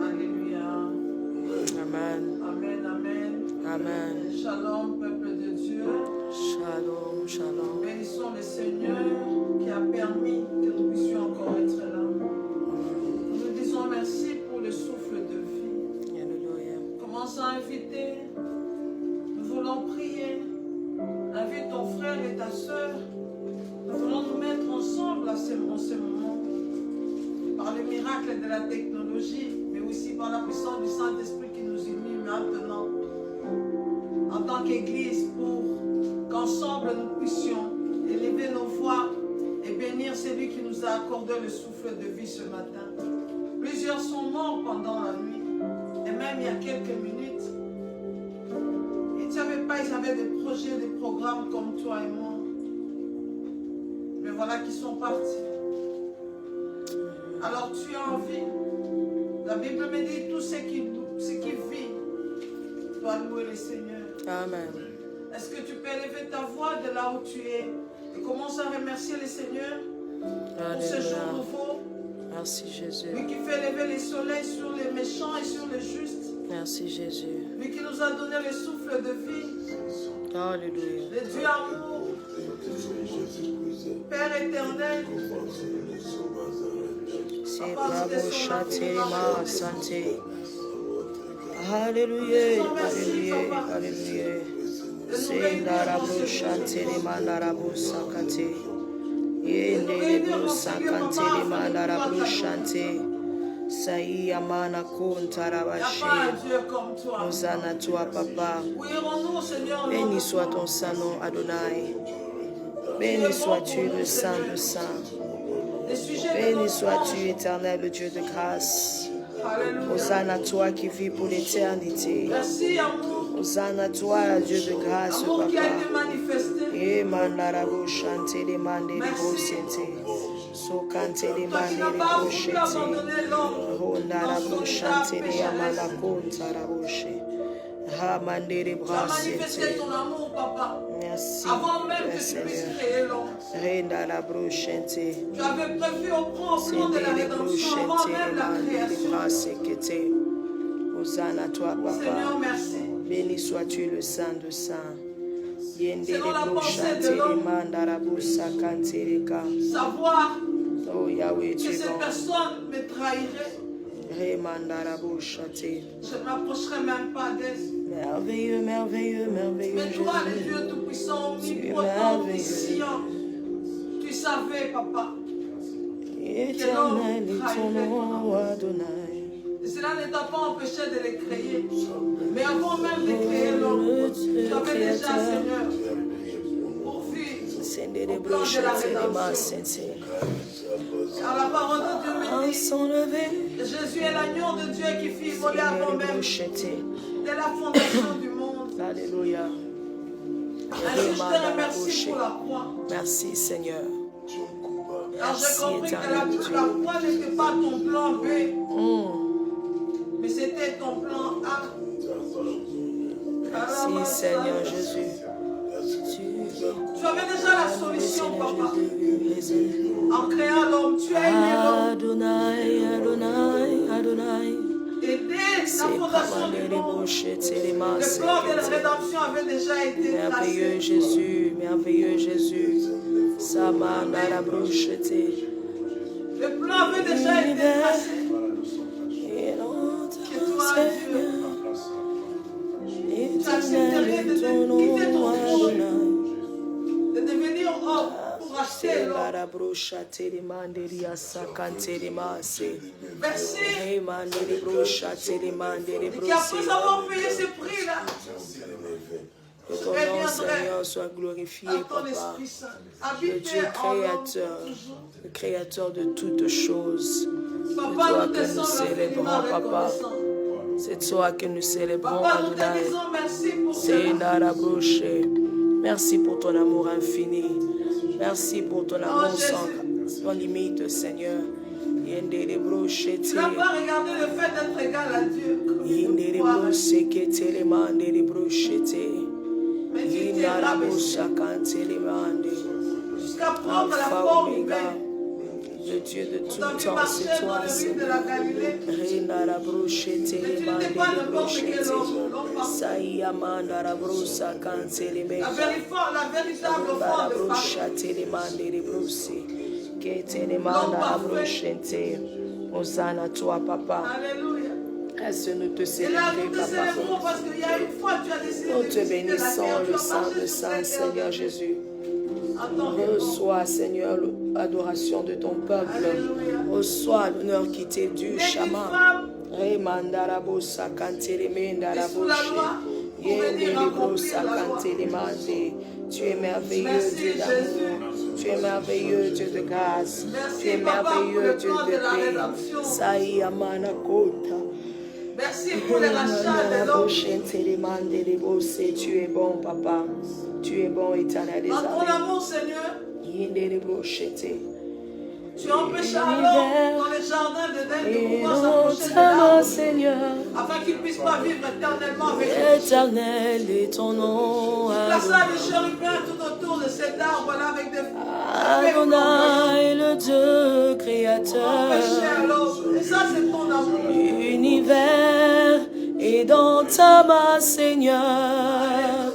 Alléluia. Amen. Amen, amen. Amen. Shalom, peuple de Dieu. Shalom, shalom. Bénissons le Seigneur qui a permis que nous puissions encore être là. Nous nous disons merci pour le souffle de vie. Alléluia. Commençons à inviter. Nous voulons prier. Invite ton frère et ta soeur. Nous voulons nous mettre ensemble en ce moment. Par le miracle de la technologie, mais aussi par la puissance du Saint-Esprit qui nous unit maintenant. En tant qu'Église, pour qu'ensemble nous puissions élever nos voix et bénir celui qui nous a accordé le souffle de vie ce matin. Plusieurs sont morts pendant la nuit, et même il y a quelques minutes. Ils ne savaient pas, ils avaient des projets, des programmes comme toi et moi. Mais voilà qu'ils sont partis. Alors tu as envie. La Bible me dit tout ce qui vit doit louer le Seigneur. Amen. Est-ce que tu peux élever ta voix de là où tu es et commencer à remercier le Seigneur pour ce jour nouveau? Merci Jésus. Lui qui fait lever les soleils sur les méchants et sur les justes. Merci Jésus. Lui qui nous a donné le souffle de vie. Alléluia. Le Dieu amour. Père éternel. C'est bravo, châtiment, santé. Alléluia, alléluia, alléluia. C'est Narabo, châtiment, Narabo, sakate. Yendelebo, sakante, Narabo, chanté. Saï, amana, kontarabaché. Hosanna, toi, papa. Béni soit ton saint nom, Adonai. Béni sois-tu, le Saint de Saint. Béni sois-tu, éternel, le Dieu de grâce. Hosanna toi qui vis pour l'éternité. Hosanna toi, Dieu de grâce, papa. Et mandarabo chanter les mandés les beaux so canter les mandés les beaux chanter. Hondarabo chanter les amalakonta raboché. Ha mandé les bras c'était. Merci, Seigneur. Renda la brochente. Tu avais prévu au plan de la rédemption avant même la création. Hosanna toi, papa. Seigneur, merci. Béni sois-tu le Saint de Saint. Selon la pensée de l'homme, savoir oh, Yahweh, que cette personne me trahirait, je ne m'approcherai même pas d'elle. Merveilleux, merveilleux, merveilleux. Mais toi, le Dieu Tout-Puissant, omnipotent, omniscient, tu savais, papa, que l'homme trahirait. Et cela ne t'a pas empêché de les créer. Mais avant même de créer l'homme, tu avais déjà, Seigneur, pourvu au plan de la rédemption. Car la parole de Dieu me dit, Jésus est l'agneau de Dieu qui fit voler avant même de la fondation du monde. Alléluia. Ainsi, je te remercie pour la croix. Merci, Seigneur. Car j'ai compris que la croix n'était pas ton plan B, mais c'était ton plan A. Merci, Seigneur Jésus. Tu avais déjà la solution, papa. En créant l'homme, tu as aimé l'homme. Adonai, Adonai, Adonai. Et dès la fondation du monde, le plan de la rédemption avait déjà été tracé. Merveilleux Jésus, merveilleux Jésus. Samana la brochette. Le plan avait déjà été tracé. Que toi, Dieu, tu accepterais de quitter ton trône, de devenir homme pour acheter l'homme. Merci. Et qu'après avoir payé ce prix-là, que ton nom, Seigneur, soit glorifié, Papa. Le Dieu créateur, le créateur de toutes choses. C'est toi que nous célébrons, Papa. C'est toi que nous célébrons, Adonai. C'est Narabroché. Merci pour ton amour infini. Merci pour ton amour sans limite, Seigneur. Tu n'as pas regardé le fait d'être égal à Dieu. Mais tu t'es rabaissé jusqu'à prendre la forme humaine. Le Dieu de tout Tant qu'il temps, marchait c'est toi, dans les rues de la Galilée, Reina brochete mais tu le n'étais pas n'importe quel homme parfait. Saïamanda la brosa cancele me. La véritable offrande de Brosha telemande le brosi. Que telemanda la brochete. Hosanna toi, papa. Alléluia. Est-ce que nous te Et là, célébrons, nous te célébrons parce qu'il y a une fois tu as décidé nous de te visiter la bénissons, terre. Tu le as sang marché de sur sang, cette terre. Seigneur Jésus. En tant que Reçois, Seigneur, l'adoration de ton peuple. Alléluia. Reçois l'honneur qui t'est dû, Une Shama. femme Remandarabosa est sous la loi pour venir accomplir la loi. Tu es merveilleux, Merci, Dieu d'amour. Tu es merveilleux, Dieu de grâce. Merci, Tu es Papa, pour merveilleux, le Dieu plan de de la paix. rédemption. Saï amana kota. Merci pour les rachats de l'homme. Tu es bon, papa. Tu es bon, éternel des En ton armées. amour, Seigneur, tu empêches L'univers l'homme dans les jardins d'Éden de et pouvoir s'approcher de notamment, l'arbre Seigneur, afin qu'il ne puisse pas vivre éternellement avec lui. éternel est ton nom. Tu plaças des chérubins tout autour de cet arbre-là avec des feuilles blanches Adonai, le Dieu pour créateur. empêcher l'homme. Et ça, c'est ton amour. L'univers est dans ta main, Seigneur.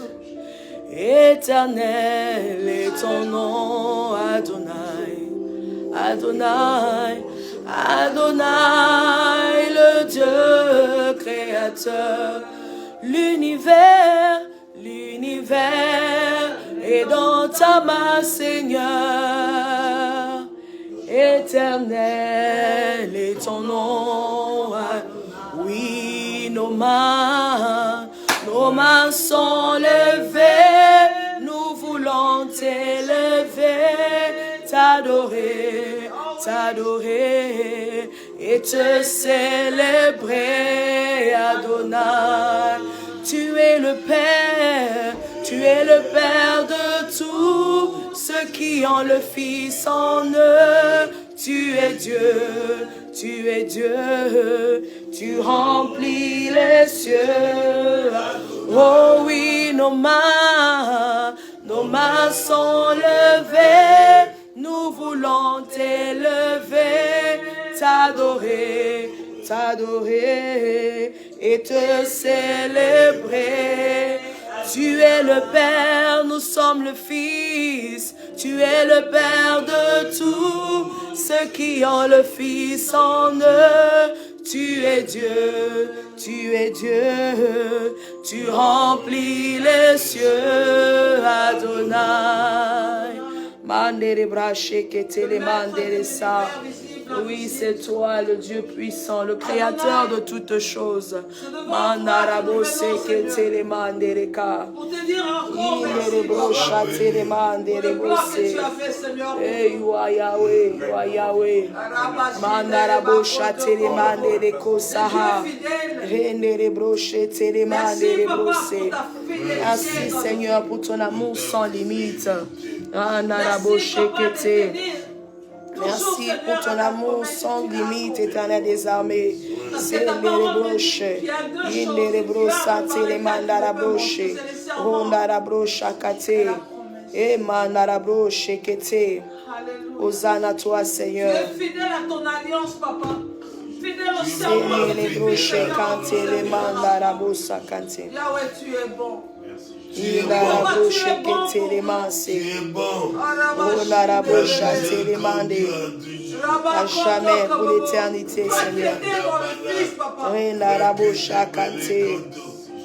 Éternel est ton nom, Adonai. Adonai, Adonai, le Dieu créateur. L'univers est dans ta main, Seigneur. Éternel est ton nom. Oui, nos mains sont levées. Nous voulons t'élever, t'adorer et te célébrer, Adonai. Tu es le Père de tous ceux qui ont le Fils en eux. Tu es Dieu, tu remplis les cieux. Oh oui, nos mains sont levées. Nous voulons t'élever, t'adorer et te célébrer. Tu es le Père, nous sommes le Fils. Tu es le Père de tous ceux qui ont le Fils en eux. Tu es Dieu, tu remplis les cieux, Adonai. Mandere brache que te le mandere sa. Oui, c'est toi le Dieu puissant, le créateur de toutes choses. Mandarabo se que te le mandere ka. Pour te dire encore Indere brocha te le mandere pour que tu bose. as fait, Seigneur. Hey, you are Yahweh. Mandara brocha te le mandere kosaha. Rendere broche te le mandere bose. Merci Seigneur pour ton amour sans limite. Merci pour ton amour sans limite, éternel des armées. C'est les broches. Il les brosa tele mandara broche. Rondara brocha kate. Et mandara broche kete. Hosanna toi, Seigneur. Tu es fidèle à ton alliance, papa. Fidèle au serment. Les broches kante les mandara brosa kante. Yahweh, tu es bon. Il a la bouche qui te demande. On a la bouche à te demander. À jamais pour l'éternité, Seigneur. On a la bouche à canter.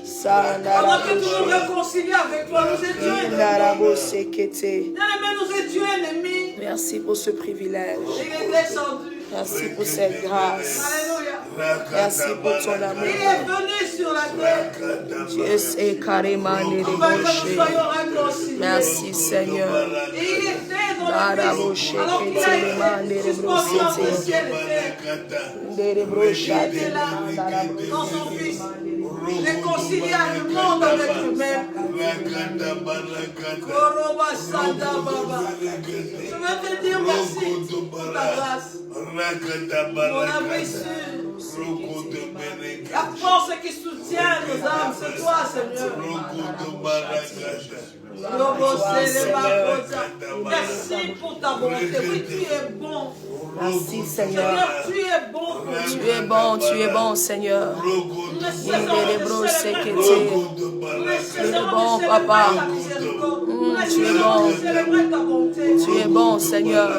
Ça, on a la bouche. Il a la bouche qui te. Merci pour ce privilège. Merci pour cette grâce. Merci pour ton amour. Il est venu sur la terre. Dieu est carrément débauché. Merci Seigneur. Et il était dans la bouche. Alors qu'il a été suspendu entre le ciel et terre. Il était là dans son fils. Réconcilié le monde avec lui-même. Je veux te dire merci pour ta grâce. On a reçu La force qui soutient nos âmes, c'est toi, Seigneur. Merci pour ta bonté. Oui, tu es bon. Merci, Seigneur. Tu es bon. Tu es bon, Seigneur. Tu es bon, Papa. Tu es bon. Tu es bon, Seigneur.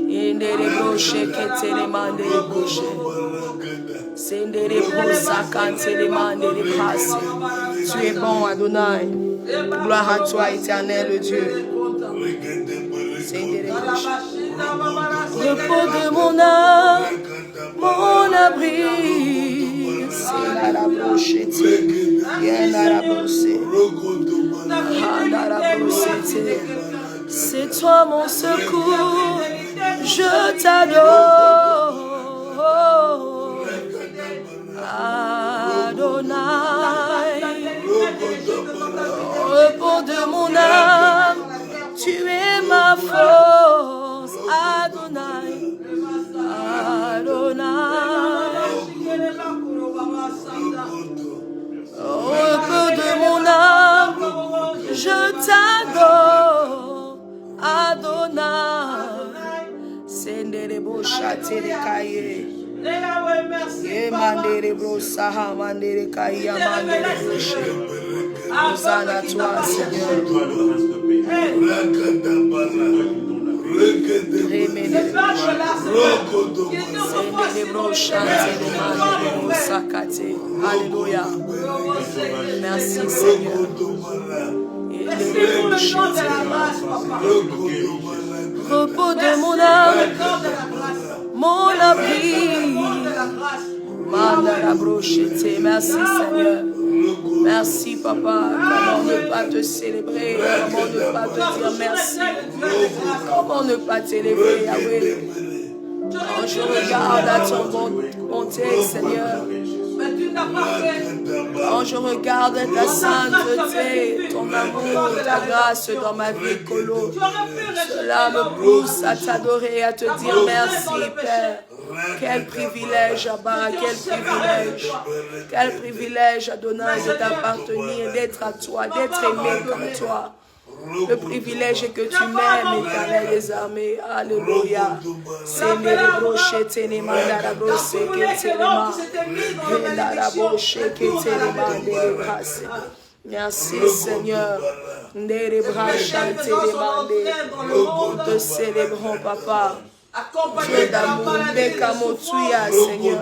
Tu es bon, Adonai. Gloire à toi, éternel Dieu. Repos de mon âme, mon abri. C'est la brochette. C'est toi mon secours. Je t'adore. Adonai, repos de mon âme, tu es ma force, Adonai, Adonai, repos de mon âme, je t'adore, Adonai, Sendere boshate de kaye. Mandere brosaha, mandere kaya, mandere broshe. Hosanna à toi, Seigneur. Alléluia. Merci, Seigneur. Repos de mon âme, mon abri. Merci, Seigneur. Merci, Papa. Comment ne pas te célébrer? Comment ne pas te dire merci? Comment ne pas t'élever, Yahweh? Quand je regarde à ton bonté, Seigneur, quand je regarde ta sainteté, ton amour, ta grâce dans ma vie, Colo, cela me pousse à t'adorer, à te dire merci, Père. Quel privilège, Abba, quel privilège, Adonai, de t'appartenir, d'être à toi, d'être aimé comme toi. Le privilège que tu m'aimes, éternel des armées. Alléluia. Merci, Seigneur. Nous te célébrons, Papa. Dieu d'amour, Seigneur,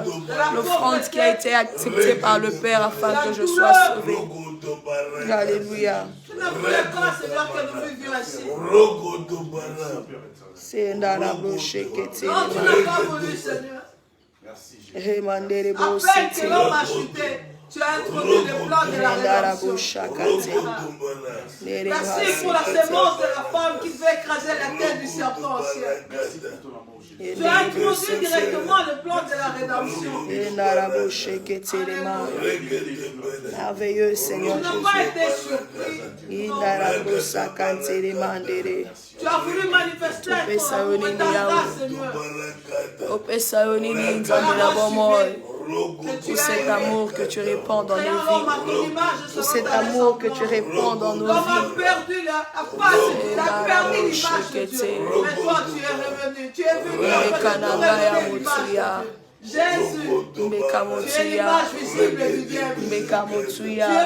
l'offrande qui a été acceptée par le Père afin que je sois sauvé. Alléluia. C'est dans la bouche qui était. Tu as introduit le plan de la rédemption. Merci pour la sémence de la femme qui devait écraser la tête du serpent au ciel. Tu as introduit directement le plan de la rédemption. Merveilleux, Seigneur Jésus. Tu n'as pas été surpris. Tu as voulu manifester ton amour et ta grâce, Seigneur. Tout cet amour que tu répands dans nos vies. Tout cet amour que tu répands dans nos vies. Tu as perdu l'image de Dieu. Mais toi, tu es revenu. Tu es venu. Jésus, tu es l'image visible du Dieu. Tu es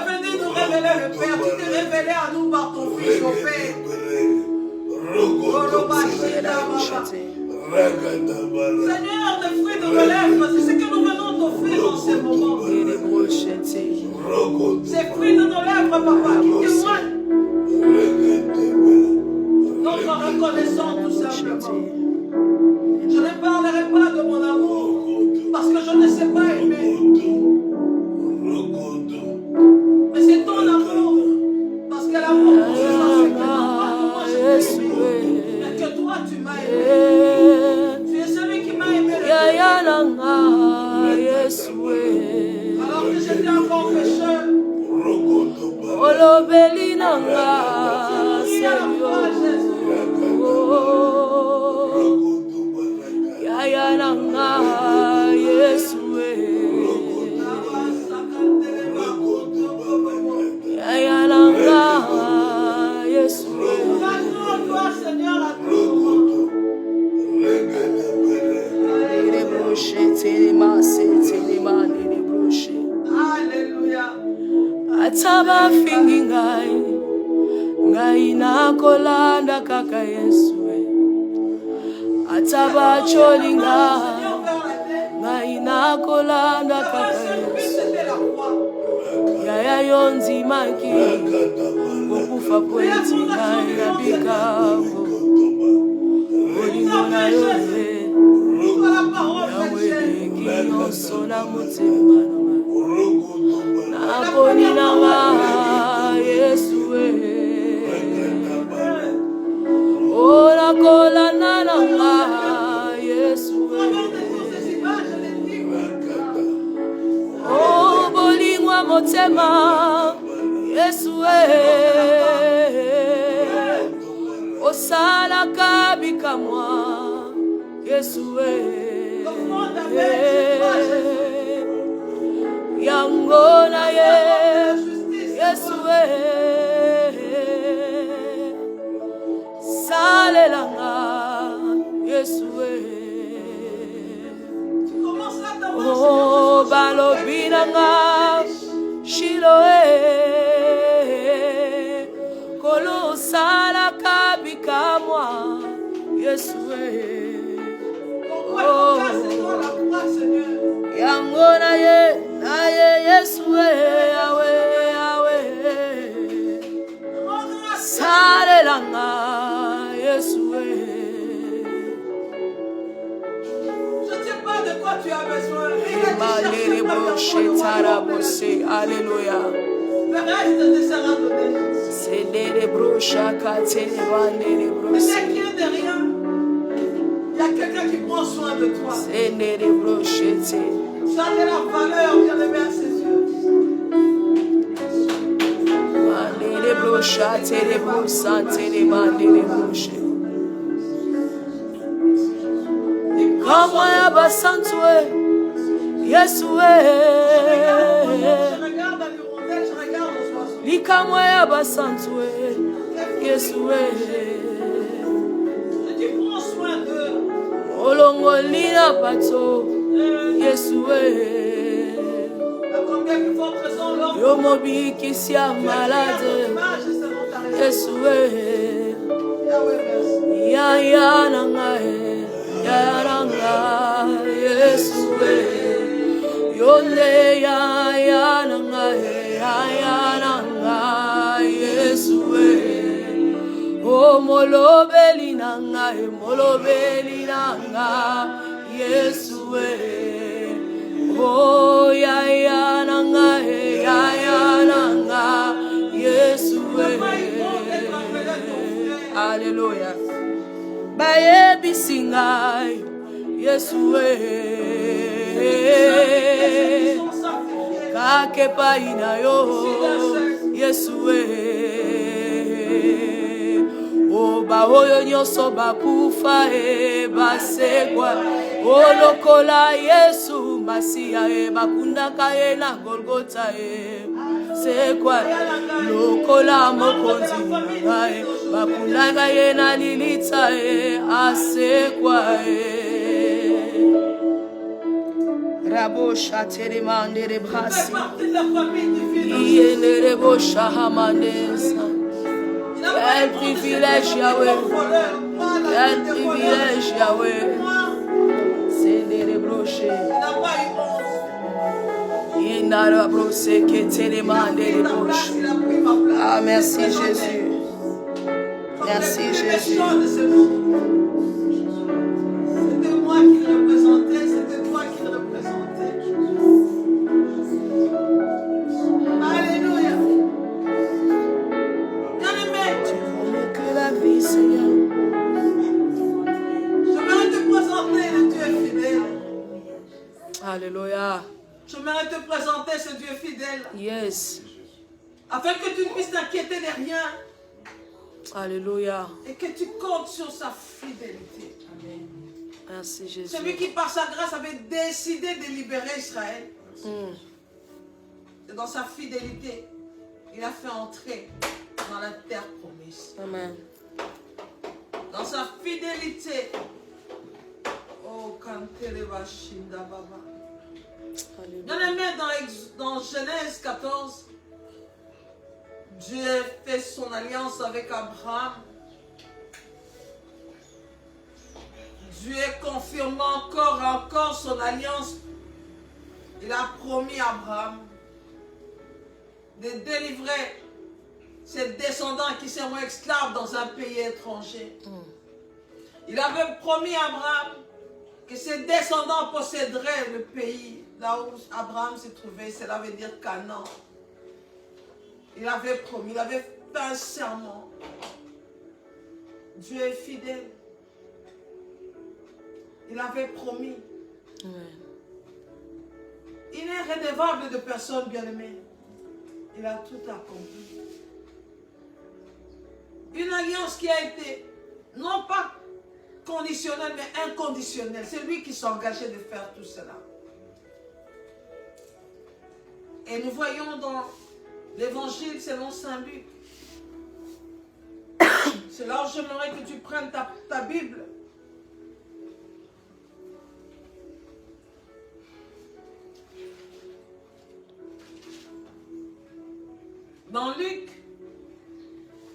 venu nous révéler le Père. Tu t'es révélé à nous par ton Fils, au Père. Seigneur, les fruits de nos lèvres, c'est ce que nous venons t'offrir en ce moment. Ces fruits de nos lèvres, Papa, qui témoignent notre reconnaissance tout simplement. Je ne parlerai pas de mon amour parce que je ne sais pas aimer. Mais c'est ton amour parce que l'amour consiste en ce que mais que toi tu m'as aimé. Tu es celui qui m'a aimé. Alors que j'étais encore pécheur. Alléluia. Ataba fingi ngai na kolanda kaka Yesu. Ataba cholinga ngai na kolanda kaka Yesu. Yaya yonzi maki okufa kweti ngai na bikambo. Olingo na yoye yawe dengi yonso na motema naponi nanga Yesu ora kolanda nanga Yesu oh bolingwa motema Yesu osala kabika mwa Yesu yangona Yesu salelanga Yesu oh balobinanga Shiloh kolo sala kabika mwa Yesu oh yangona Yesu yawe salelanga Yesu je ne sais pas de quoi tu as besoin. Alléluia. Le reste te sera donné. Ne t'inquiète de rien. Il y a quelqu'un qui prend soin de toi. Tu as de la valeur, bien-aimé, à ses yeux. Kama ya basantwe Yesu Je regarde à l'hirondelle, je regarde aux oiseaux. Likamwa ya basantwe Yesu Je dis prends soin d'eux. olongolina pato Yesu Combien plus forte raison l'homme yo mobikisi ya malade Yesu ya nanga Yesu yonde ya nanga Yesu oh molobeli nanga Yesu oh ya nanga Yesu Alléluia bayebi singai Yesu kake paina yo Yesu oba oyo nyonso bakufa basekwa olokola Yesu Masiya bakundaka ye na Golgota sekwa lokola mokonzi ngai bakundaka ye na lilita asekwa Rabo shateremande rebrasi yene rebo shahamandesa quel privilège Yahweh quel privilège Yahweh c'est les brochés yena brosé que teremande rebroshe ah merci Jésus merci Jésus. C'était moi qui le représentais, c'était toi qui le représentais. Alléluia. Bien-aimé, Tu connais que la vie, Seigneur. j'aimerais te présenter le Dieu fidèle. Alléluia. J'aimerais te présenter ce Dieu fidèle. Yes. Afin que tu ne puisses t'inquiéter de rien. Alléluia. Et que tu comptes sur sa fidélité. Amen. Merci Jésus. Celui qui par sa grâce avait décidé de libérer Israël. Et dans sa fidélité, il a fait entrer dans la terre promise. Amen. Dans sa fidélité. Oh, Kanteleva Shinda Baba. dans Genèse 14, Dieu fait son alliance avec Abraham. Dieu confirme encore et encore son alliance. Il a promis à Abraham de délivrer ses descendants qui seront esclaves dans un pays étranger. Il avait promis à Abraham que ses descendants posséderaient le pays là où Abraham se trouvait, cela veut dire Canaan. Il avait promis, il avait fait un serment. Dieu est fidèle. Il avait promis. Il n'est redevable de personne, bien-aimé. Il a tout accompli. Une alliance qui a été, non pas conditionnelle, mais inconditionnelle. C'est lui qui s'est engagé de faire tout cela. Et nous voyons dans l'évangile selon Saint Luc. C'est là où j'aimerais que tu prennes ta Bible. Dans Luc,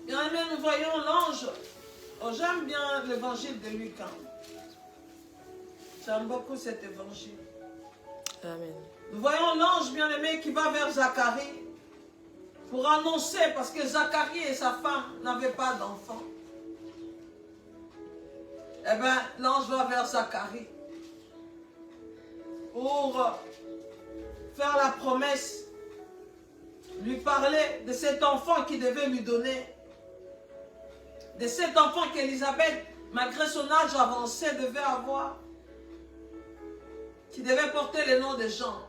bien aimé, nous voyons l'ange. Oh, j'aime bien l'évangile de Luc. J'aime beaucoup cet évangile. Amen. Nous voyons l'ange bien-aimé qui va vers Zacharie pour annoncer, parce que Zacharie et sa femme n'avaient pas d'enfant. Eh bien, l'ange va vers Zacharie pour faire la promesse, lui parler de cet enfant qu'il devait lui donner, de cet enfant qu'Élisabeth, malgré son âge avancé, devait avoir, qui devait porter le nom de Jean.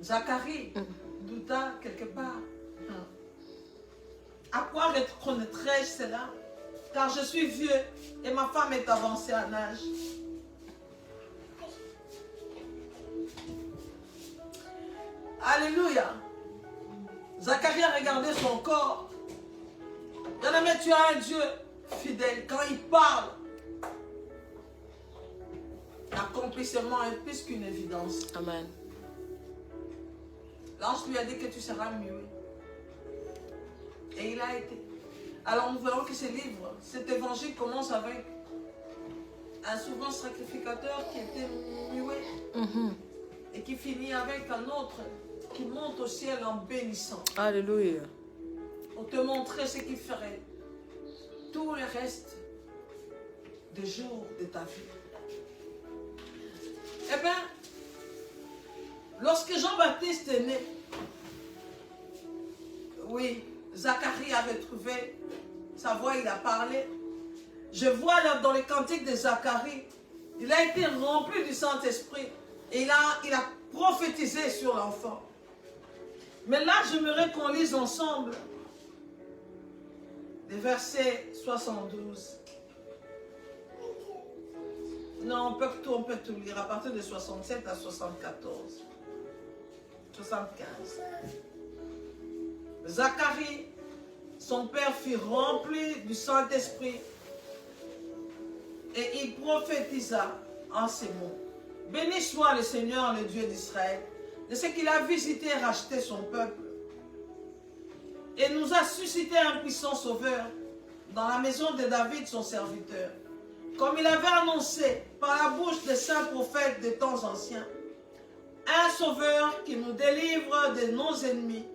Zacharie douta quelque part. À quoi reconnaîtrais-je cela? Car je suis vieux et ma femme est avancée en âge. Alléluia. Zacharie a regardé son corps. Bien-aimé, tu as un Dieu fidèle. Quand il parle, l'accomplissement est plus qu'une évidence. Amen. L'ange lui a dit que tu seras muet. Et il a été. Alors nous voyons que ce livre, cet évangile commence avec un souverain sacrificateur qui était muet. Et qui finit avec un autre qui monte au ciel en bénissant. Alléluia. Pour te montrer ce qu'il ferait tout le reste des jours de ta vie. Eh bien, lorsque Jean-Baptiste est né, oui, Zacharie avait trouvé sa voix, il a parlé. Je vois là dans les cantiques de Zacharie, il a été rempli du Saint-Esprit et il a prophétisé sur l'enfant. Mais là, j'aimerais qu'on lise ensemble les versets 72. Non, on peut tout lire à partir de 67 à 74. 75. Zacharie, son père, fut rempli du Saint-Esprit et il prophétisa en ces mots. Béni soit le Seigneur, le Dieu d'Israël, de ce qu'il a visité et racheté son peuple et nous a suscité un puissant sauveur dans la maison de David, son serviteur, comme il avait annoncé par la bouche des saints prophètes des temps anciens, un sauveur qui nous délivre de nos ennemis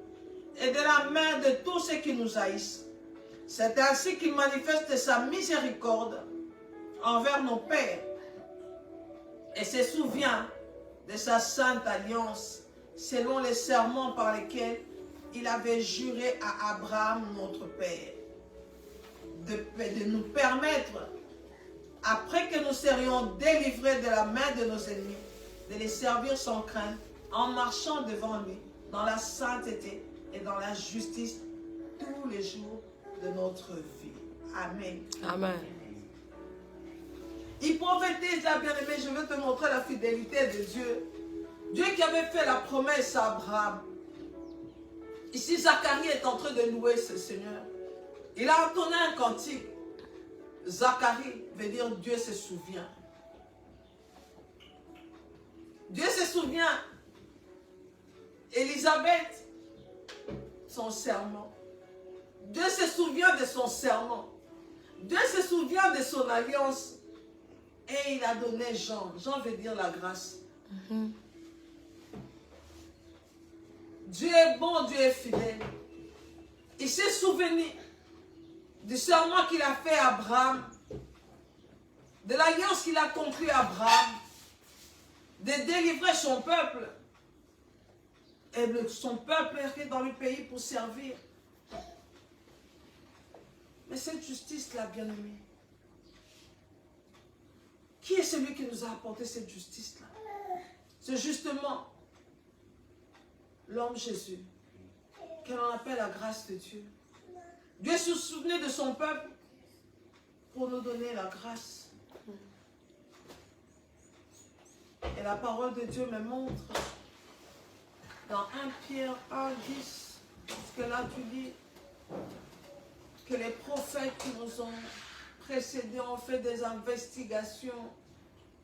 et de la main de tous ceux qui nous haïssent. C'est ainsi qu'il manifeste sa miséricorde envers nos pères et se souvient de sa sainte alliance selon les serments par lesquels il avait juré à Abraham, notre père, de nous permettre, après que nous serions délivrés de la main de nos ennemis, de les servir sans crainte, en marchant devant lui, dans la sainteté et dans la justice, tous les jours de notre vie. Amen. Amen. Il prophétise là, bien-aimé, je veux te montrer la fidélité de Dieu. Dieu qui avait fait la promesse à Abraham. Ici, Zacharie est en train de louer ce Seigneur. Il a entonné un cantique. Zacharie veut dire Dieu se souvient. Dieu se souvient Élisabeth, son serment. Dieu se souvient de son serment. Dieu se souvient de son alliance. Et il a donné Jean. Jean veut dire la grâce. Dieu est bon, Dieu est fidèle. Il s'est souvenu du serment qu'il a fait à Abraham, de l'alliance qu'il a conclue à Abraham, de délivrer son peuple. Et son peuple est dans le pays pour servir. Mais cette justice-là, bien-aimé, qui est celui qui nous a apporté cette justice-là? C'est justement l'homme Jésus, que l'on appelle la grâce de Dieu. Dieu se souvenait de son peuple pour nous donner la grâce. Et la parole de Dieu me montre dans 1 Pierre 1, 10, parce que là tu dis que les prophètes qui nous ont précédés ont fait des investigations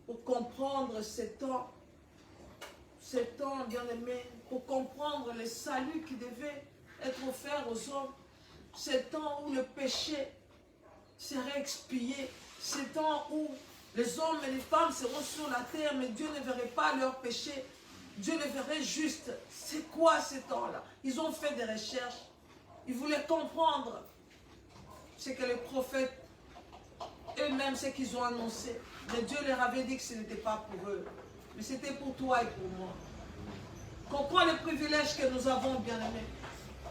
pour comprendre ces temps bien-aimés, pour comprendre le salut qui devait être offert aux hommes, ces temps où le péché serait expié, ces temps où les hommes et les femmes seront sur la terre, mais Dieu ne verrait pas leur péché, Dieu le verrait juste. C'est quoi ces temps-là? Ils ont fait des recherches, ils voulaient comprendre ce que les prophètes eux-mêmes, ce qu'ils ont annoncé. Mais Dieu leur avait dit que ce n'était pas pour eux, mais c'était pour toi et pour moi. Comprends les privilèges que nous avons, bien-aimés.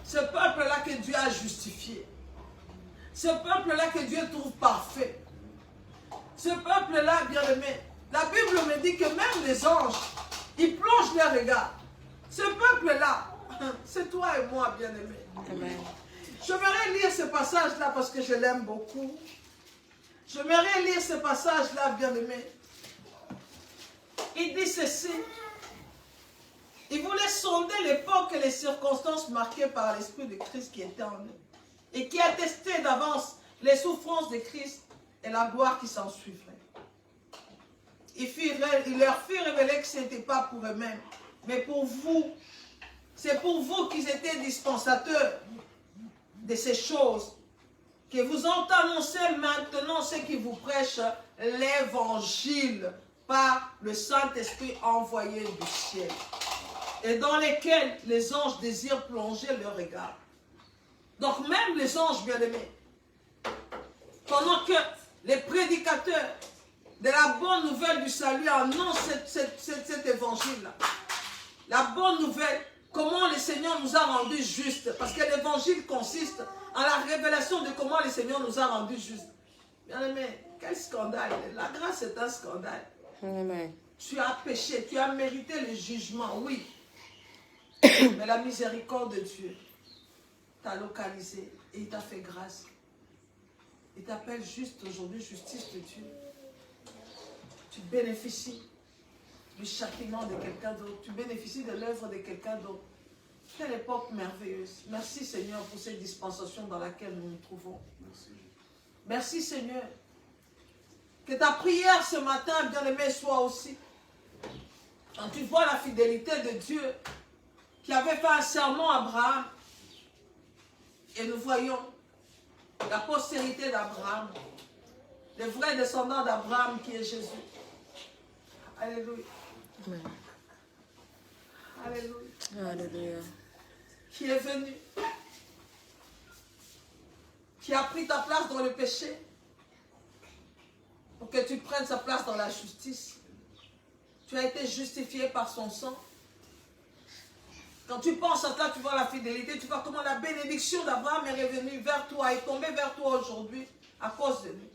Ce peuple-là que Dieu a justifié. Ce peuple-là que Dieu trouve parfait. Ce peuple-là, bien-aimé, la Bible me dit que même les anges, ils plongent leur regard. Ce peuple-là, c'est toi et moi, bien-aimé. J'aimerais lire ce passage-là parce que je l'aime beaucoup. J'aimerais lire ce passage-là, bien-aimé. Il dit ceci. Il voulait sonder l'époque et les circonstances marquées par l'Esprit de Christ qui était en eux et qui attestait d'avance les souffrances de Christ et la gloire qui s'en suivrait. Il leur fit révéler que ce n'était pas pour eux-mêmes, mais pour vous. C'est pour vous qu'ils étaient dispensateurs de ces choses, que vous ont annoncé maintenant ceux qui vous prêchent l'évangile par le Saint-Esprit envoyé du ciel, et dans lesquels les anges désirent plonger leur regard. Donc même les anges, bien-aimés, pendant que les prédicateurs de la bonne nouvelle du salut annoncent cet évangile-là, la bonne nouvelle, comment le Seigneur nous a rendus justes, parce que l'évangile consiste en la révélation de comment le Seigneur nous a rendus justes. Bien-aimé, quel scandale! La grâce est un scandale. Amen. Tu as péché, tu as mérité le jugement, oui. Mais la miséricorde de Dieu t'a localisé et il t'a fait grâce. Il t'appelle juste aujourd'hui, justice de Dieu. Tu bénéficies du châtiment de quelqu'un d'autre. Tu bénéficies de l'œuvre de quelqu'un d'autre. Quelle époque merveilleuse. Merci Seigneur pour cette dispensation dans laquelle nous nous trouvons. Merci Seigneur. Que ta prière ce matin, bien-aimé, soit aussi. Quand tu vois la fidélité de Dieu qui avait fait un serment à Abraham, et nous voyons la postérité d'Abraham, le vrai descendant d'Abraham qui est Jésus. Alléluia. Amen. Alléluia. Alléluia. Qui est venu, qui a pris ta place dans le péché, pour que tu prennes sa place dans la justice. Tu as été justifié par son sang. Quand tu penses à ça, tu vois la fidélité, tu vois comment la bénédiction d'Abraham est revenue vers toi, est tombée vers toi aujourd'hui à cause de lui.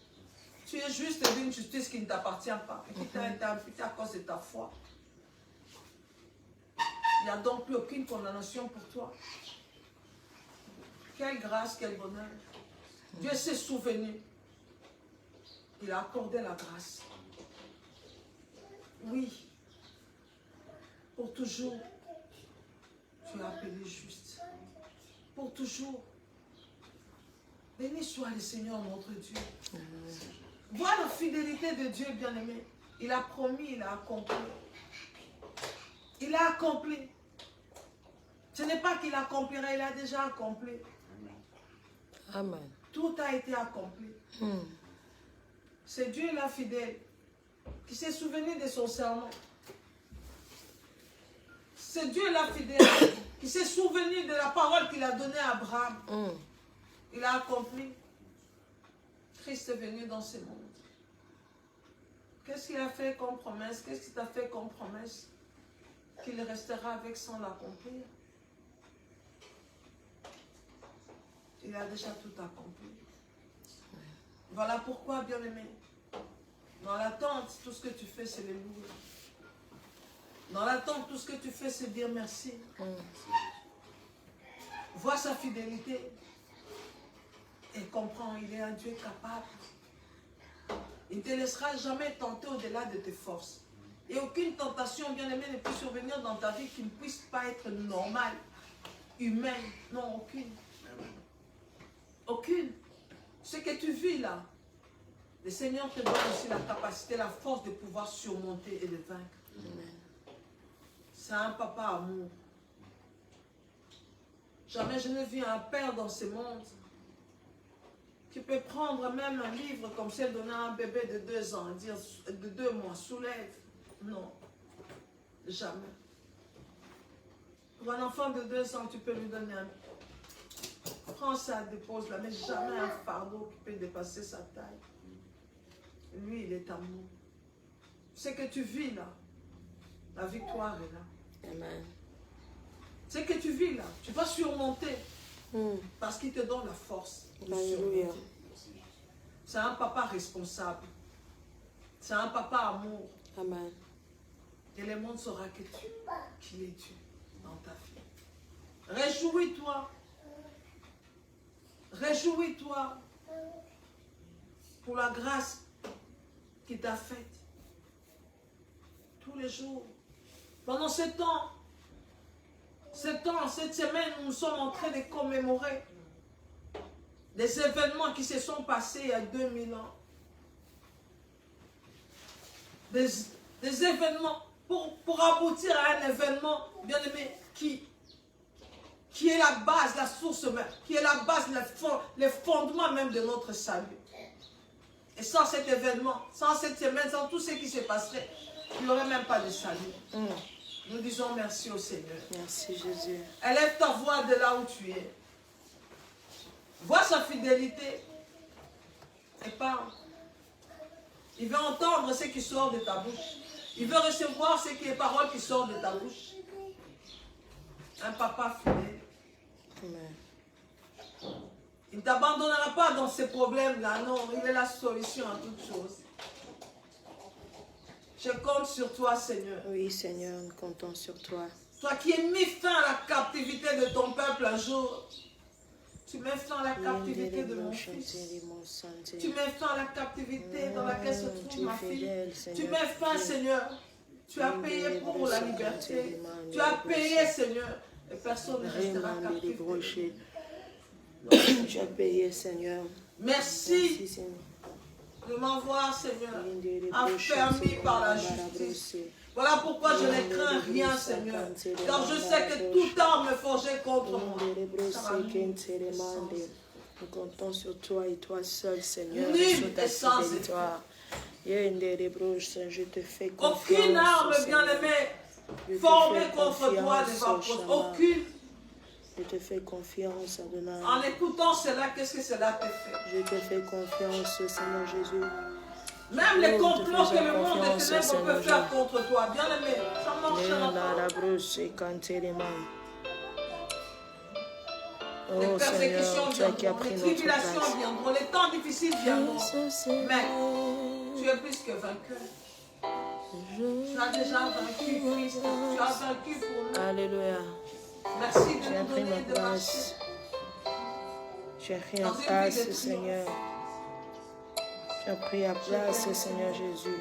Tu es juste d'une justice qui ne t'appartient pas, et qui t'a été imputée à cause de ta foi. Il n'y a donc plus aucune condamnation pour toi. Quelle grâce, quel bonheur. Dieu s'est souvenu. Il a accordé la grâce. Oui. Pour toujours, tu es appelé juste. Pour toujours. Béni soit le Seigneur notre Dieu. Vois la fidélité de Dieu, bien-aimé. Il a promis, il a accompli. Il a accompli. Ce n'est pas qu'il accomplira, il a déjà accompli. Amen. Tout a été accompli. C'est Dieu la fidèle qui s'est souvenu de son serment. C'est Dieu la fidèle qui s'est souvenu de la parole qu'il a donnée à Abraham. Il a accompli. Christ est venu dans ce monde. Qu'est-ce qu'il a fait comme promesse? Qu'est-ce qu'il t'a fait comme promesse? Qu'il restera avec sans l'accomplir. Il a déjà tout accompli. Voilà pourquoi, bien-aimé, dans l'attente, tout ce que tu fais, c'est les louer. Dans l'attente, tout ce que tu fais, c'est dire merci. Vois sa fidélité et comprends, il est un Dieu capable. Il ne te laissera jamais tenter au-delà de tes forces. Et aucune tentation, bien-aimé, ne peut survenir dans ta vie qui ne puisse pas être normale, humaine. Non, aucune. Aucune. Ce que tu vis là, le Seigneur te donne aussi la capacité, la force de pouvoir surmonter et de vaincre. C'est un papa amour. Jamais je n'ai vu un père dans ce monde qui peut prendre même un livre comme celle donner à un bébé de 2 ans, dire de 2 mois, soulève. Non, jamais. Pour un enfant de 2 ans, tu peux lui donner un... Prends ça, dépose-la, mais jamais un fardeau qui peut dépasser sa taille. Lui, il est amour. Ce que tu vis là, la victoire est là. Amen. Ce que tu vis là, tu vas surmonter parce qu'il te donne la force de surmonter. C'est un papa responsable. C'est un papa amour. Amen. Et le monde saura que qu'il est Dieu dans ta vie. Réjouis-toi. Réjouis-toi pour la grâce qu'il t'a faite. Tous les jours. Pendant ce temps, cette semaine, nous sommes en train de commémorer des événements qui se sont passés il y a 2000 ans. Des événements pour aboutir à un événement, bien aimé, qui est la base, la source même, qui est la base, le fondement même de notre salut. Et sans cet événement, sans cette semaine, sans tout ce qui se passerait, il n'y aurait même pas de salut. Nous disons merci au Seigneur. Merci Jésus. Élève ta voix de là où tu es. Vois sa fidélité et parle. Il veut entendre ce qui sort de ta bouche. Il veut recevoir ce qui est parole qui sort de ta bouche. Un papa fidèle. Amen. Il ne t'abandonnera pas dans ces problèmes-là. Non, il est la solution à toutes choses. Je compte sur toi, Seigneur. Oui, Seigneur, nous comptons sur toi. Toi qui as mis fin à la captivité de ton peuple un jour. Tu mets fin à la captivité de mon fils. Tu mets fin à la captivité dans laquelle se trouve ma fille. Tu mets fin, Seigneur. Tu as payé pour la liberté. Tu as payé, Seigneur. Et personne ne restera captif. Tu as payé, Seigneur. Merci de m'avoir, Seigneur, affermi par la justice. Voilà pourquoi je ne crains rien, Seigneur. Car je sais que toute arme forgée contre moi. Nous comptons sur toi et toi seul, Seigneur. Nul et sans victoire. Je te fais confiance. Aucune arme, bien-aimée, formée contre toi ne va prospérer. Aucune. Je te fais confiance, Adonai. En écoutant cela, qu'est-ce que cela te fait? Je te fais confiance, Seigneur Jésus. Même les complots que le monde des ténèbres peut faire contre toi, bien-aimé, ça marchera pas. Les persécutions viendront, les tribulations viendront, les temps difficiles viendront. Mais tu es plus que vainqueur. Tu as déjà vaincu, Christ. Tu as vaincu pour nous. Alléluia. Merci de nous donner de marcher. Tu as pris en place, Seigneur. Tu as pris à place, Seigneur Jésus.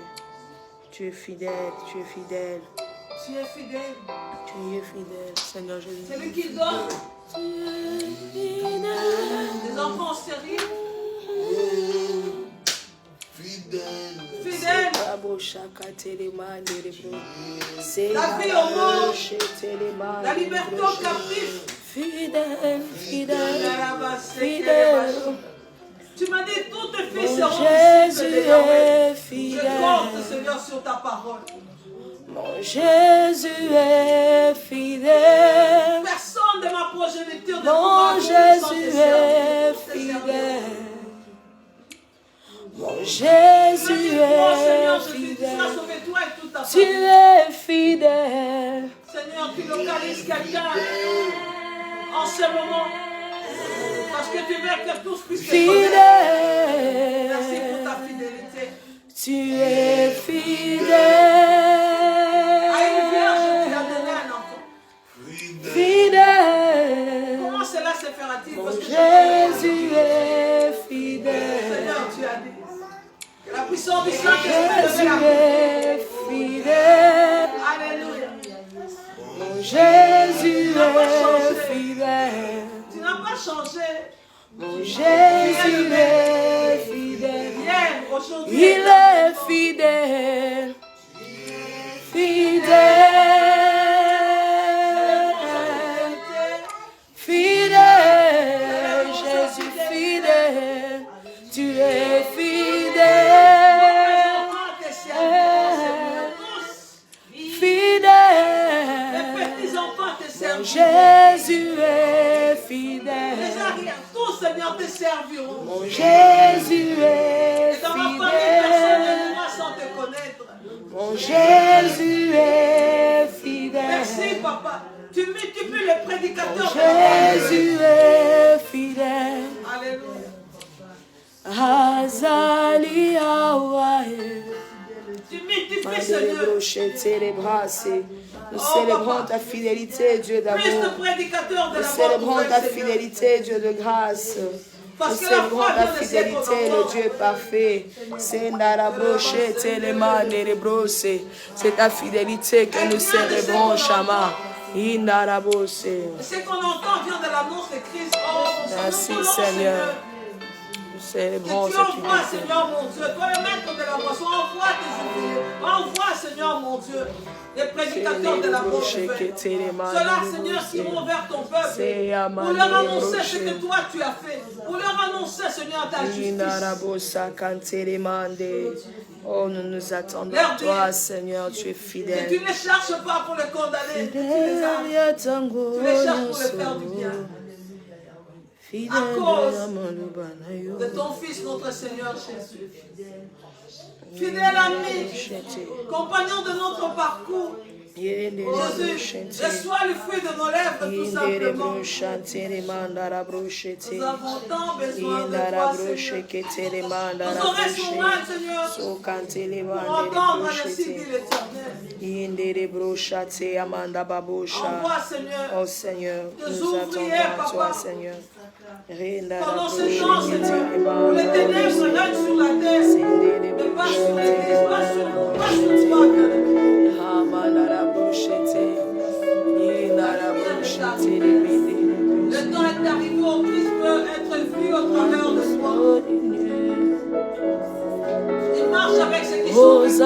Tu es fidèle, tu es fidèle. Tu es fidèle. Tu es fidèle, Seigneur Jésus. C'est lui qui donne. Tu es fidèle. Les enfants stériles. Fidèle. Fidèle. La vie au monde, la liberté au captif. Fidèle, fidèle, fidèle. Tu m'as dit, tous tes fils seront Jésus est Je fidèle. compte, Seigneur, sur ta parole. Mon Jésus est fidèle. Personne de ma progéniture ne Mon pourra vivre sans tes Jésus services, est pour tes fidèle. services. Mon Tu m'as Jésus dit, oh Seigneur, est je suis, tu fidèle. seras sauvé, toi et toute ta Tu famille. es fidèle. Seigneur, tu localises quelqu'un en ce moment. Parce que tu veux que tous puissent te connaître. Merci Fidèle. pour ta fidélité. Tu es fidèle. À une vierge, tu as donné un enfant. Fidèle. Comment cela se fera-t-il? Mon Parce que Jésus est fidèle. Seigneur, tu as dit que la puissance du Saint-Esprit Jésus devait la est fidèle. Alléluia. Mon Jésus est fidèle. Tu n'as pas changé. Mon Jésus est fidèle. Hier, aujourd'hui. Il est fidèle. Fidèle. Fidèle. Jésus fidèle. Tu es fidèle. Fidèle. Mon Jésus est fidèle. Les arrières, tous, Seigneur, te serviront. Mon Jésus est Et dans ma famille, personne ne fidèle. mourra sans te connaître. Mon Jésus est fidèle. Merci, Papa. Tu multiplies les prédicateurs Mon de la Jésus est fidèle. Alléluia. Azali Hawaii. Tu multiplies, Seigneur. Nous célébrons ta fidélité, Dieu Plus de d'amour. prédicateurs de Nous la célébrons mort ta nouvelle, Seigneur. fidélité, Dieu de grâce. Nous Parce que la célébrons foi ta vient de ses fidélité, le Dieu parfait. C'est ta fidélité que nous célébrons, Shama. Ce qu'on entend vient de l'annonce de Christ. Oh, Merci, nous Seigneur. Nous Que célébrons tu cette envoies, fidélité. Seigneur mon Dieu. Toi, le maître de la boisson, envoie tes ouvriers. Envoie, Seigneur mon Dieu, les prédicateurs de la bonne nouvelle. Ceux-là, Seigneur, qui vont vers ton peuple. Pour leur annoncer ce que toi tu as fait. Pour leur annoncer, Seigneur, ta justice. Oh, nous nous attendons à toi, Seigneur, tu es Et fidèle. tu ne les cherches pas pour les condamner. Tu les arrêtes. Tu les cherches pour les faire du bien. À cause de ton Fils, notre Seigneur Jésus. Fidèle ami, compagnon de notre parcours. Jésus, reçois le fruit de nos lèvres tout simplement. Nous avons tant besoin de toi, Seigneur. Nos oreilles sont mal, Seigneur, pour entendre ainsi dit l'Éternel. Envoie, Seigneur, Oh Seigneur, des nous attendons ouvriers, à toi, Papa. Seigneur. Pendant ce temps, Seigneur, où les ténèbres règnent sur la terre, mais pas sur l'Église, pas sur nous, pas sur toi, bien-aimé. Le temps est arrivé où Christ peut être vu au travers de toi. Il marche avec ceux qui sont venus.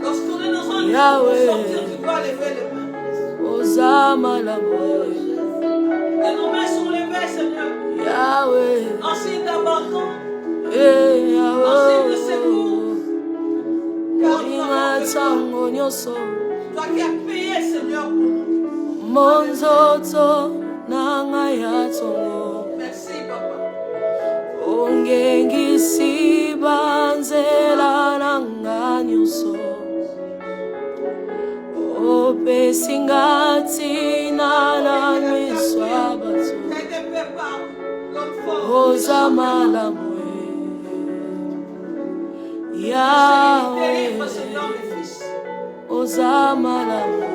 Lorsqu'on est dans un lieu pour sortir, tu dois lever les mains. Et nos mains sont levées, Seigneur. En signe d'abandon, en signe de secours. Car nous avons besoin. Toi qui as payé, Seigneur, pour nous. Monzoto nanga yatongo Merci, Papa. ongengisi banzela nanga nyuso opesingati nana miswa bato T'as été fait par l'homme fort. ozamala mwe Délivre, Yahweh Seigneur, mes fils. ozamala mwe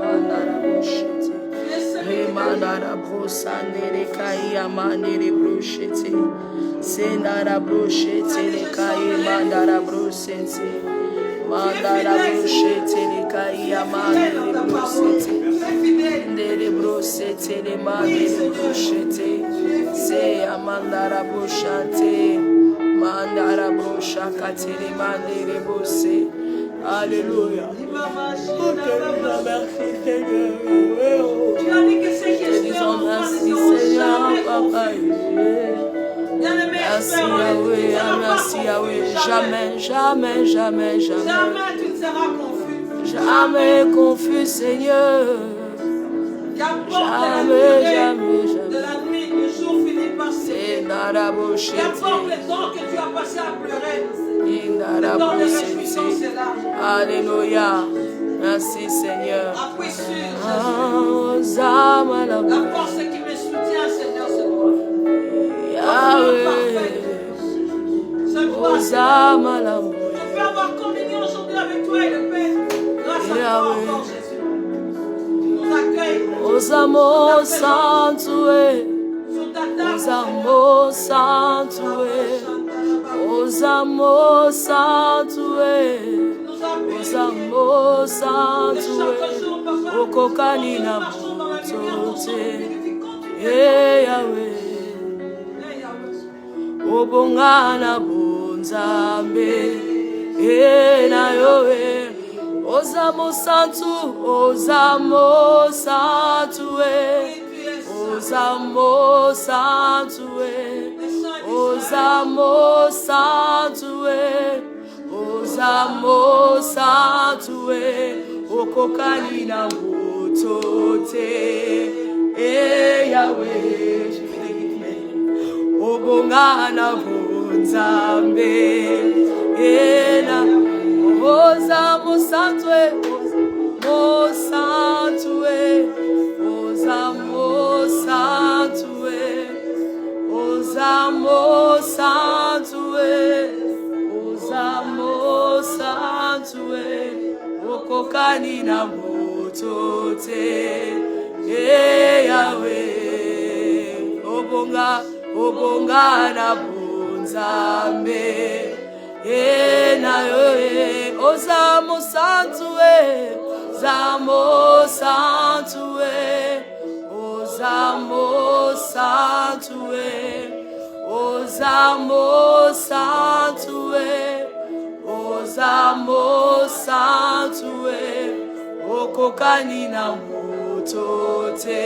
manara moshete Tu es celui qui Mandara brosande le kai amande brochete sendara brochete le kai mandara brosete mandara brochete le kai amande brosete ndele brosete le mande brochete se amandara brochante Mandara brosha katele mandere bosse. Alléluia. Merci Seigneur. Tu as dit que c'est qui espère Merci Seigneur, papa. Merci Yahweh, merci Yahweh. Jamais, jamais, jamais, jamais. Jamais tu ne seras confus. Jamais confus, Seigneur. Jamais, jamais, jamais. De la nuit, le jour finit par s'éteindre. Qu'importe les temps que tu as passé à pleurer. Le temps de réjouissance est là. Alléluia. Merci Seigneur. Appuie sur Jésus. La force qui me soutient, Seigneur, c'est toi. Yahweh. C'est toi. Je peux avoir communion aujourd'hui avec toi et le Père. Grâce à toi encore, Jésus. Nous accueillons. Osamo Santué. Osamo Santué. Osamo Santué. Osamo Santué. Okokani na motote. Yahweh. Obongana bonzambe. Na yoe. Osamo Santu. Osamo Santué. Osamo Santué. Osamo Santué. Osamo Santué. Okokani na motote. Yahweh. Obongana bonzambe. Osamo Santué. Osamo Santué. Osamo Santué. Osamo Santué. Osamo Santué. Okokani na motote. Yahweh. Obonga na bonzambe. Na yoe. Osamo Santué. Osamo Santué. Osamo Santué. Osamo Santué. Osamo Santué. Okokani na motote.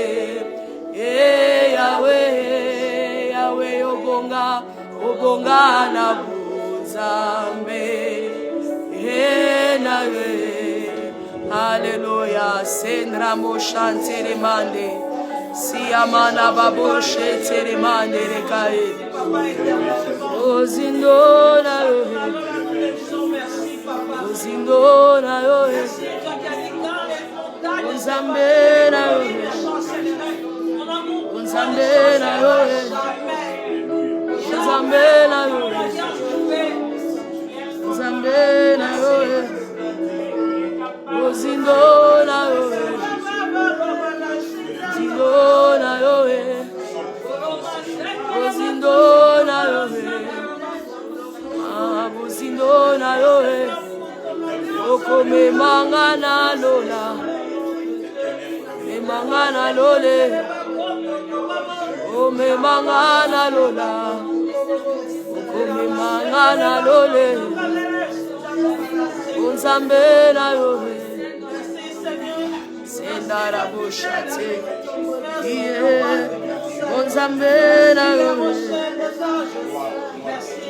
Yahweh, Yahweh, obonga na bonzambe. Na yoe. Alléluia. Sendra mo chantere mande. Siamana baboshe tere mande rekae. Ozindona yoe. Ozindona yoe. Ozambena yoe. Ozambena yoe. Ozambena yoe. Ozambena yoe. Ozindona yoe. Ozindona yoe. Ozindona yoe. Ozindona yoe. Okome mangana lola. Me mangana lole. Ome mangana lola. Okome mangana lole. Unzambena yoe. Sendara bushate. Unzambena yoe.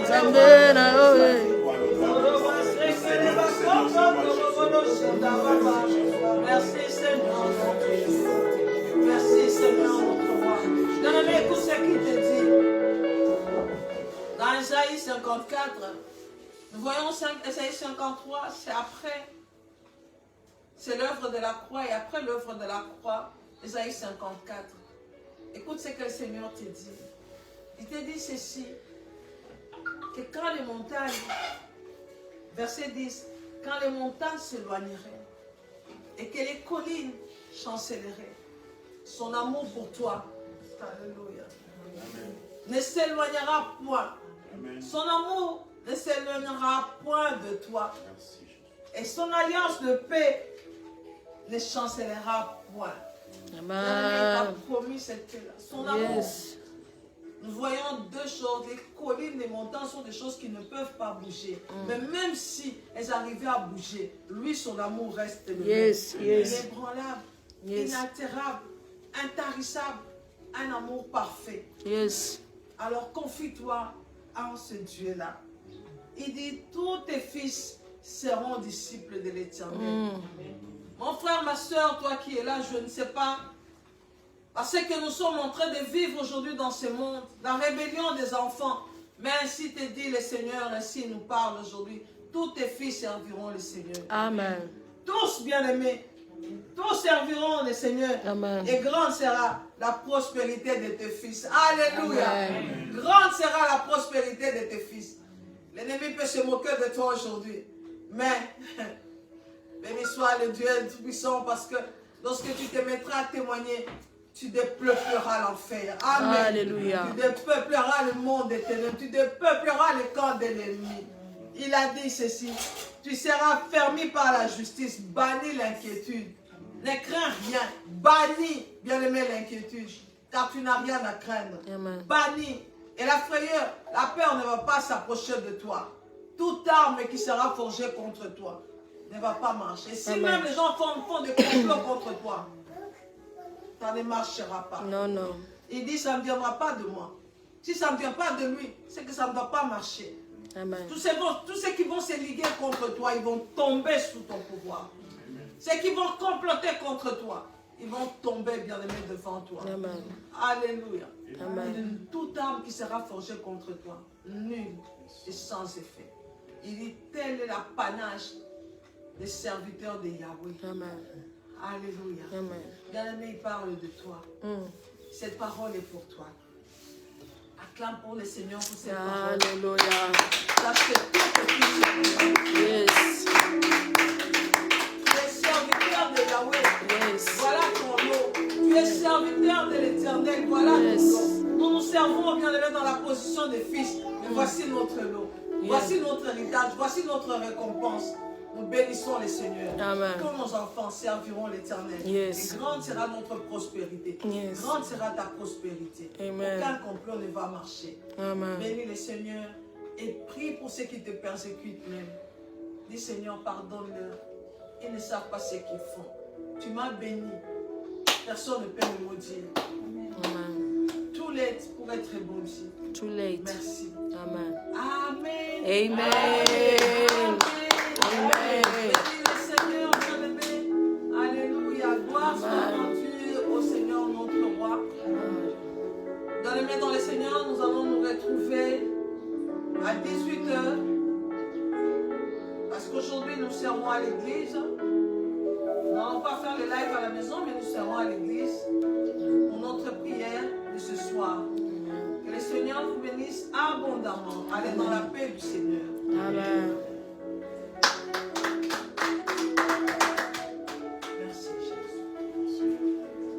Unzambena yoe. Merci Seigneur. Merci Seigneur notre roi. Bien-aimé, écoute ce qu'il te dit. Dans Isaïe 54, nous voyons Isaïe 53, c'est après. C'est l'œuvre de la croix et après l'œuvre de la croix, Isaïe 54. Écoute ce que le Seigneur te dit. Il te dit ceci, que quand les montagnes, verset 10, quand les montagnes s'éloigneraient et que les collines chancelleraient, son amour pour toi, alléluia, ne s'éloignera point. Amen. Son amour ne s'éloignera point de toi. Et son alliance de paix ne chancellera point. Amen. Il a promis cette paix-là. Son amour nous voyons deux choses. Les collines, les montagnes sont des choses qui ne peuvent pas bouger. Mais même si elles arrivaient à bouger, lui, son amour reste le même. Inébranlable, inaltérable, intarissable, un amour parfait. Alors confie-toi en ce Dieu-là. Il dit, tous tes fils seront disciples de l'Éternel. Mon frère, ma soeur, toi qui es là, je ne sais pas, parce que nous sommes en train de vivre aujourd'hui dans ce monde, la rébellion des enfants. Mais ainsi te dit le Seigneur, ainsi nous parle aujourd'hui. Tous tes fils serviront le Seigneur. Amen. Tous bien-aimés, tous serviront le Seigneur. Amen. Et grande sera la prospérité de tes fils. Alléluia. Amen. Grande sera la prospérité de tes fils. L'ennemi peut se moquer de toi aujourd'hui. Mais, béni soit le Dieu Tout-Puissant, parce que lorsque tu te mettras à témoigner, tu dépeupleras l'enfer. Amen. Alléluia. Tu dépeupleras le monde des ténèbres. Tu dépeupleras le camp de l'ennemi. Il a dit ceci. Tu seras fermé par la justice. Bannis l'inquiétude. Ne crains rien. Bannis, bien-aimé, l'inquiétude. Car tu n'as rien à craindre. Bannis. Et la frayeur, la peur ne va pas s'approcher de toi. Toute arme qui sera forgée contre toi ne va pas marcher. Si même les gens font des complots contre toi, ça ne marchera pas. Non, non. Il dit, ça ne viendra pas de moi. Si ça ne vient pas de lui, c'est que ça ne va pas marcher. Amen. Tous ceux qui vont se liguer contre toi, ils vont tomber sous ton pouvoir. Ceux qui vont comploter contre toi, ils vont tomber, bien-aimés, devant toi. Amen. Alléluia. Amen. Toute arme qui sera forgée contre toi, nulle et sans effet. Il dit, tel est l'apanage des serviteurs de Yahweh. Amen. Alléluia. Amen. Bien-aimé, il parle de toi. Cette parole est pour toi. Acclame pour le Seigneur pour cette parole. Alléluia. Sache que tout est fils. Yes. Tu es serviteur de Yahweh. Yes. Voilà ton lot. Tu es serviteur de l'Éternel. Voilà ton lot. Nous nous servons bien aimé dans la position de fils. Mais voici notre lot. Voici notre héritage. Voici notre récompense. Nous bénissons le Seigneur. Amen. Que nos enfants serviront l'Éternel. Yes. Et grande sera notre prospérité. Yes. Grande sera ta prospérité. Amen. Aucun complot ne va marcher. Amen. Bénis le Seigneur et prie pour ceux qui te persécutent même. Dis Seigneur, pardonne-leur. Ils ne savent pas ce qu'ils font. Tu m'as béni. Personne ne peut me maudire. Amen. Too late pour être maudit. Too late. Merci. Amen. Amen. Amen. Amen. Amen. Bénis le Seigneur, bien-aimé. Alléluia. Gloire soit au Seigneur, notre roi. Bien-aimé dans le Seigneur, nous allons nous retrouver à 18h. Parce qu'aujourd'hui, nous servons à l'église. Nous n'allons pas faire le live à la maison, mais nous servons à l'église pour notre prière de ce soir. Que le Seigneur vous bénisse abondamment. Allez dans la paix du Seigneur. Amen.